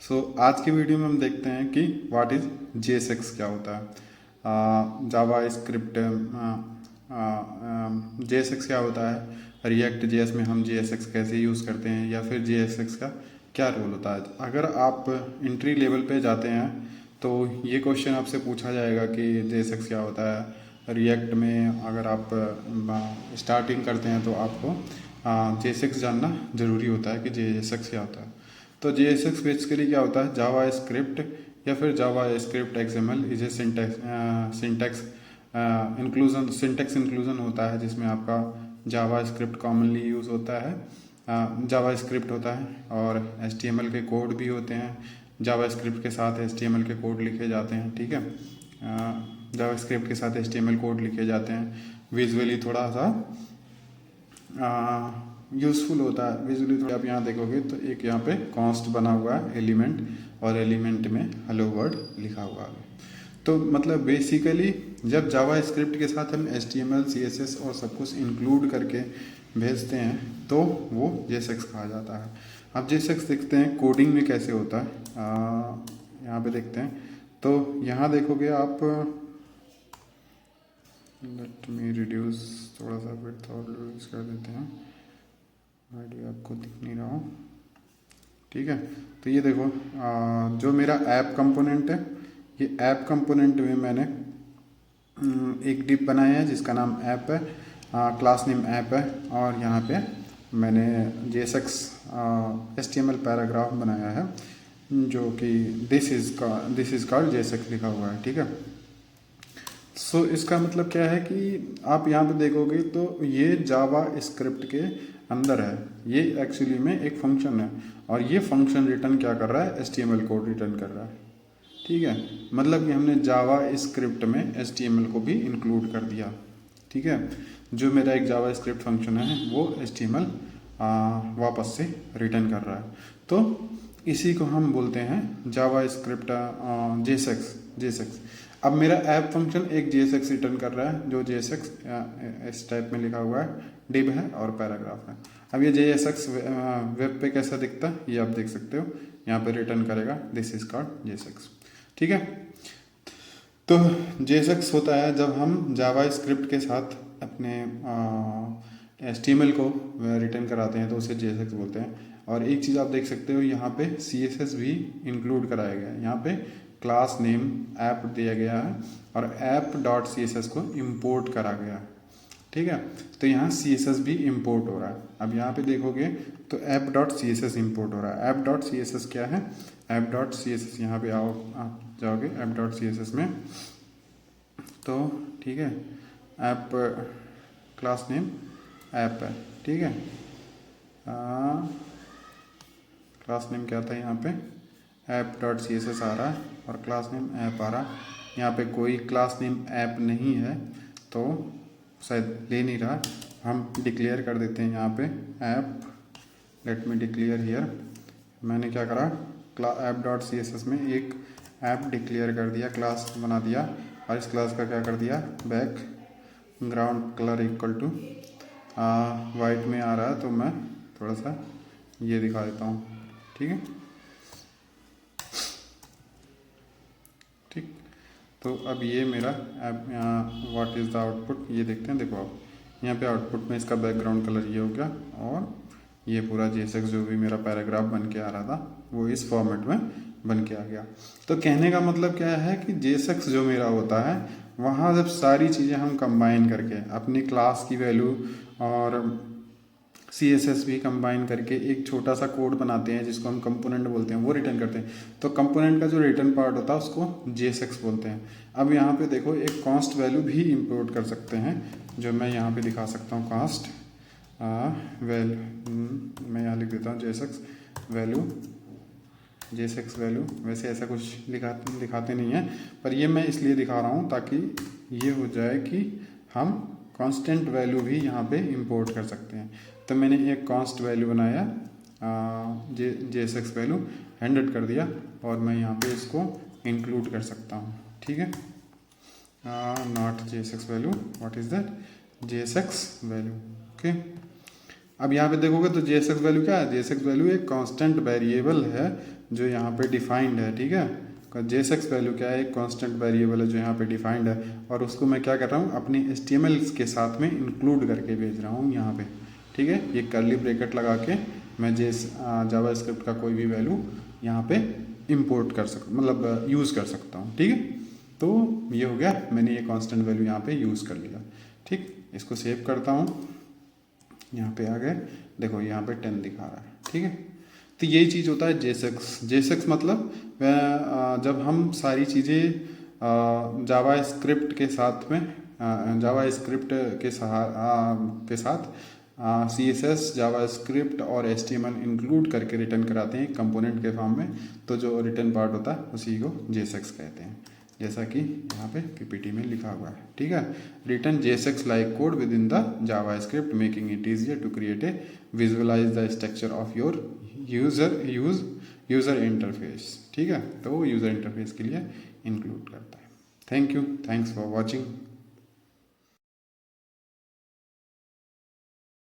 आज की वीडियो में हम देखते हैं कि व्हाट इज JSX क्या होता है। जावा स्क्रिप्ट JSX क्या होता है, रिएक्ट JS में हम JSX कैसे यूज़ करते हैं, या फिर JSX का क्या रोल होता है। अगर आप इंट्री लेवल पे जाते हैं तो ये क्वेश्चन आपसे पूछा जाएगा कि JSX क्या होता है। रिएक्ट में अगर आप स्टार्टिंग करते हैं तो आपको JSX जानना ज़रूरी होता है कि JSX क्या होता है। तो JSX बेसिकली क्या होता है, जावा स्क्रिप्ट या फिर JavaScript XML is a syntax inclusion होता है, जिसमें आपका जावा स्क्रिप्ट कॉमनली यूज़ होता है। जावा स्क्रिप्ट होता है और HTML के कोड भी होते हैं। जावा स्क्रिप्ट के साथ HTML के कोड लिखे जाते हैं, ठीक है। जावा स्क्रिप्ट के साथ HTML कोड लिखे जाते हैं। विजुअली थोड़ा सा यूज़फुल होता है। विजुअली थोड़ा आप यहाँ देखोगे तो एक यहाँ पे कॉन्स्ट बना हुआ है एलिमेंट, और एलिमेंट में हेलो वर्ड लिखा हुआ है। तो मतलब बेसिकली जब जावा स्क्रिप्ट के साथ हम HTML CSS और सब कुछ इंक्लूड करके भेजते हैं तो वो JSX कहा जाता है। अब JSX देखते हैं कोडिंग में कैसे होता है। यहाँ पे देखते हैं तो यहाँ देखोगे आप, लेट मी रिड्यूस, थोड़ा सा विड्थ और रिड्यूस कर देते हैं, आईडी आपको दिख नहीं रहा हो, ठीक है। तो ये देखो जो मेरा ऐप कंपोनेंट है, ये ऐप कंपोनेंट में मैंने एक डिप बनाया है जिसका नाम ऐप है, क्लास नेम ऐप है, और यहाँ पे मैंने JSX HTML पैराग्राफ बनाया है जो कि दिस इज़ कॉल्ड JSX लिखा हुआ है, ठीक है। सो इसका मतलब क्या है कि आप यहाँ पे देखोगे तो ये जावा स्क्रिप्ट के अंदर है। ये एक्चुअली में एक फंक्शन है और ये फंक्शन रिटर्न क्या कर रहा है, HTML कोड रिटर्न कर रहा है, ठीक है। मतलब कि हमने जावा स्क्रिप्ट में HTML को भी इंक्लूड कर दिया, ठीक है। जो मेरा एक जावा स्क्रिप्ट फंक्शन है वो HTML वापस से रिटर्न कर रहा है। तो इसी को हम बोलते हैं जावा स्क्रिप्ट JSX। अब मेरा ऐप फंक्शन एक JSX रिटर्न कर रहा है, जो JSX इस टाइप में लिखा हुआ है, डिव है और पैराग्राफ है। अब ये JSX वेब पे कैसा दिखता है ये आप देख सकते हो, यहाँ पे रिटर्न करेगा दिस इज कॉल्ड JSX, ठीक है। तो JSX होता है जब हम जावा स्क्रिप्ट के साथ अपने HTML को रिटर्न कराते हैं तो उसे JSX बोलते हैं। और एक चीज़ आप देख सकते हो, यहाँ पे CSS भी इंक्लूड कराया गया है। यहाँ पे क्लास नेम ऐप दिया गया है और ऐप डॉट CSS को इम्पोर्ट करा गया है, ठीक है। तो यहाँ CSS भी इम्पोर्ट हो रहा है। अब यहाँ पे देखोगे तो ऐप डॉट CSS इम्पोर्ट हो रहा है। ऐप डॉट CSS क्या है, ऐप डॉट CSS यहाँ पे आओ, आप जाओगे ऐप डॉट CSS में तो ठीक है, ऐप क्लास नेम ऐप है, ठीक है। क्लास नेम क्या था, यहाँ पे ऐप डॉट CSS आ रहा है और क्लास नेम ऐप आ रहा है। यहाँ पे कोई क्लास नेम ऐप नहीं है तो शायद ले नहीं रहा, हम डिक्लेयर कर देते हैं यहाँ पे app. Let me declare here. मैंने क्या करा, ऐप डॉट CSS में एक ऐप डिक्लेयर कर दिया, क्लास बना दिया, और इस क्लास का क्या कर दिया, background colour equal to white में आ रहा है, तो मैं थोड़ा सा ये दिखा देता हूँ, ठीक है। ठीक, तो अब ये मेरा ऐप, यहाँ व्हाट इज़ द आउटपुट ये देखते हैं। देखो आप यहाँ पे आउटपुट में इसका बैकग्राउंड कलर ये हो गया, और ये पूरा JSX जो भी मेरा पैराग्राफ बन के आ रहा था वो इस फॉर्मेट में बन के आ गया। तो कहने का मतलब क्या है कि JSX जो मेरा होता है, वहाँ जब सारी चीज़ें हम कंबाइन करके अपनी क्लास की वैल्यू और CSS भी कंबाइन करके एक छोटा सा कोड बनाते हैं जिसको हम कंपोनेंट बोलते हैं, वो रिटर्न करते हैं। तो कंपोनेंट का जो रिटर्न पार्ट होता है उसको JSX बोलते हैं। अब यहाँ पे देखो एक कॉन्स्ट वैल्यू भी इंपोर्ट कर सकते हैं, जो मैं यहाँ पे दिखा सकता हूँ। कॉस्ट मैं यहाँ लिख देता हूँ JSX वैल्यू। वैसे ऐसा कुछ दिखाते नहीं है, पर ये मैं इसलिए दिखा रहा हूँ ताकि ये हो जाए कि हम कांस्टेंट वैल्यू भी यहाँ पे इंपोर्ट कर सकते हैं। तो मैंने एक कांस्ट वैल्यू बनाया, JSX वैल्यू 100 कर दिया, और मैं यहाँ पे इसको इंक्लूड कर सकता हूँ, ठीक है। Not JSX value, what is that, JSX value, okay. अब यहाँ पे देखोगे तो JSX वैल्यू क्या है, JSX वैल्यू एक कांस्टेंट वेरिएबल है जो यहाँ पे डिफाइंड है, ठीक है। JSX वैल्यू क्या है, एक कांस्टेंट वेरिएबल है जो यहाँ पे डिफाइंड है, और उसको मैं क्या कर रहा हूँ अपनी HTML के साथ में इंक्लूड करके भेज रहा हूँ यहाँ पे, ठीक है। ये कर्ली ब्रैकेट लगा के मैं जावास्क्रिप्ट का कोई भी वैल्यू यहाँ पे इंपोर्ट कर मतलब यूज़ कर सकता हूँ, ठीक है। तो ये हो गया, मैंने ये कांस्टेंट वैल्यू यहाँ पे यूज़ कर लिया, ठीक। इसको सेव करता हूँ, यहाँ पे आ गए, देखो यहाँ पे 10 दिखा रहा है, ठीक है। तो यही चीज़ होता है JSX मतलब जब हम सारी चीज़ें जावा स्क्रिप्ट के साथ में जावा स्क्रिप्ट के साथ CSS जावा स्क्रिप्ट और HTML इंक्लूड करके रिटर्न कराते हैं कंपोनेंट के फॉर्म में, तो जो रिटर्न पार्ट होता है उसी को JSX कहते हैं, जैसा कि यहाँ पे PPT में लिखा हुआ है, ठीक है। Return JSX like code within the JavaScript making it easier to create a visualise the structure of your user interface, ठीक है। तो वो यूज़र इंटरफेस के लिए इंक्लूड करता है। Thank you, thanks for watching.